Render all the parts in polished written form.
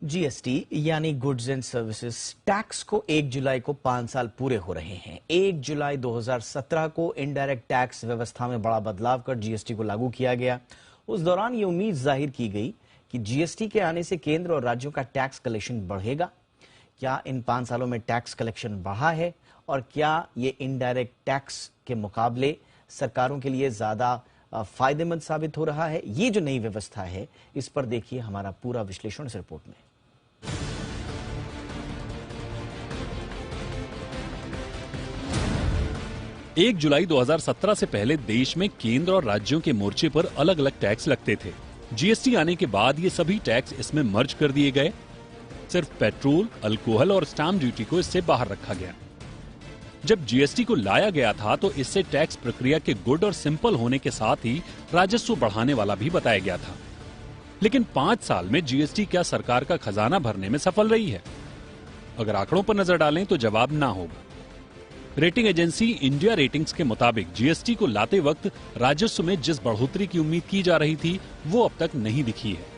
GST यानी goods and services tax को 1 जुलाई को 5 साल पूरे हो रहे हैं। 1 जुलाई 2017 को इनडायरेक्ट टैक्स व्यवस्था में बड़ा बदलाव कर जीएसटी को लागू किया गया। उस दौरान ये उम्मीद जाहिर की गई कि जीएसटी के आने से केंद्र और राज्यों का टैक्स कलेक्शन बढ़ेगा। क्या इन 5 सालों में टैक्स कलेक्शन बढ़ा है और क्या ये इनडायरेक्ट टैक्स के मुकाबले सरकारों के लिए ज्यादा फायदेमंद साबित हो रहा है? ये जो नई व्यवस्था है, इस पर देखिए हमारा पूरा विश्लेषण इस रिपोर्ट में। 1 जुलाई 2017 से पहले देश में केंद्र और राज्यों के मोर्चे पर अलग अलग टैक्स लगते थे। जीएसटी आने के बाद ये सभी टैक्स इसमें मर्ज कर दिए गए। सिर्फ पेट्रोल, अल्कोहल और स्टाम्प ड्यूटी को इससे बाहर रखा गया। जब जीएसटी को लाया गया था तो इससे टैक्स प्रक्रिया के गुड और सिंपल होने के साथ ही राजस्व बढ़ाने वाला भी बताया गया था। लेकिन 5 साल में जीएसटी क्या सरकार का खजाना भरने में सफल रही है? अगर आंकड़ों पर नजर डालें तो जवाब ना होगा। रेटिंग एजेंसी इंडिया रेटिंग्स के मुताबिक जीएसटी को लाते वक्त राजस्व में जिस बढ़ोतरी की उम्मीद की जा रही थी वो अब तक नहीं दिखी है।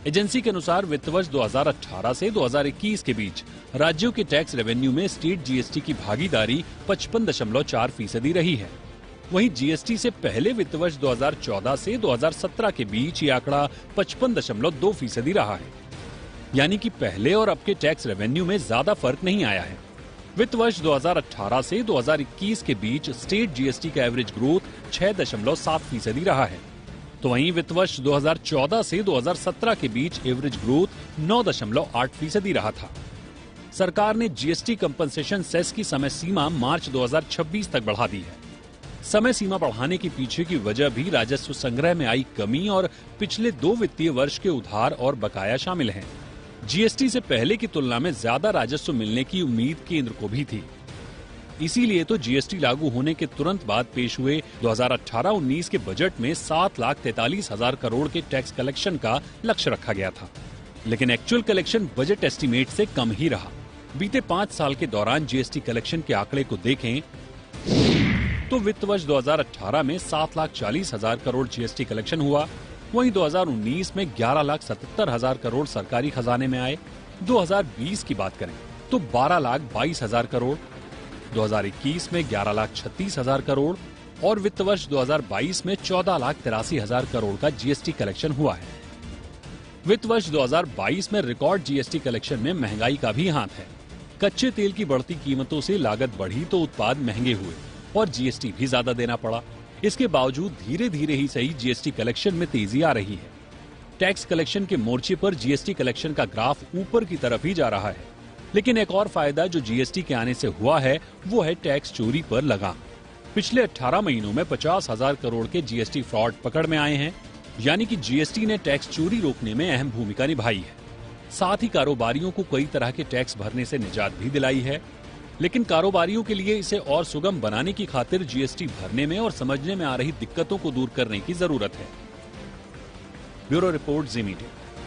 एजेंसी के अनुसार वित्त वर्ष 2018 से 2021 के बीच राज्यों के टैक्स रेवेन्यू में स्टेट जीएसटी की भागीदारी 55.4% रही है। वहीं जीएसटी से पहले वित्त वर्ष 2014 से 2017 के बीच ये आंकड़ा 55.2% रहा है। यानी कि पहले और अब के टैक्स रेवेन्यू में ज्यादा फर्क नहीं आया है। वित्त वर्ष 2018 से 2021 के बीच स्टेट जीएसटी का एवरेज ग्रोथ 6.7% रहा है। तो वहीं वित्त वर्ष 2014 से 2017 के बीच एवरेज ग्रोथ 9.8% रहा था। सरकार ने जीएसटी कंपनसेशन सेस की समय सीमा मार्च 2026 तक बढ़ा दी है। समय सीमा बढ़ाने के पीछे की वजह भी राजस्व संग्रह में आई कमी और पिछले 2 वित्तीय वर्ष के उधार और बकाया शामिल हैं। जीएसटी से पहले की तुलना में ज्यादा राजस्व मिलने की उम्मीद केंद्र को भी थी। इसीलिए तो जीएसटी लागू होने के तुरंत बाद पेश हुए 2018-19 के बजट में 7,43,000 करोड़ के टैक्स कलेक्शन का लक्ष्य रखा गया था। लेकिन एक्चुअल कलेक्शन बजट एस्टीमेट से कम ही रहा। बीते 5 साल के दौरान जीएसटी कलेक्शन के आंकड़े को देखें तो वित्त वर्ष 2018 में 7,40,000 करोड़ जीएसटी कलेक्शन हुआ। वहीं 2019 में 11,77,000 करोड़ सरकारी खजाने में आए। 2020 की बात करें तो 12,22,000 करोड़, 2021 में 11,36,000 करोड़ और वित्त वर्ष 2022 में 14,83,000 करोड़ का जीएसटी कलेक्शन हुआ है। वित्त वर्ष 2022 में रिकॉर्ड जीएसटी कलेक्शन में महंगाई का भी हाथ है। कच्चे तेल की बढ़ती कीमतों से लागत बढ़ी तो उत्पाद महंगे हुए और जीएसटी भी ज्यादा देना पड़ा। इसके बावजूद धीरे धीरे ही सही जीएसटी कलेक्शन में तेजी आ रही है। टैक्स कलेक्शन के मोर्चे पर जीएसटी कलेक्शन का ग्राफ ऊपर की तरफ ही जा रहा है। लेकिन एक और फायदा जो जीएसटी के आने से हुआ है वो है टैक्स चोरी पर लगाम। पिछले 18 महीनों में 50,000 करोड़ के जीएसटी फ्रॉड पकड़ में आए हैं। यानी कि जीएसटी ने टैक्स चोरी रोकने में अहम भूमिका निभाई है। साथ ही कारोबारियों को कई तरह के टैक्स भरने से निजात भी दिलाई है। लेकिन कारोबारियों के लिए इसे और सुगम बनाने की खातिर जीएसटी भरने में और समझने में आ रही दिक्कतों को दूर करने की जरूरत है। ब्यूरो रिपोर्ट, जी मीडिया।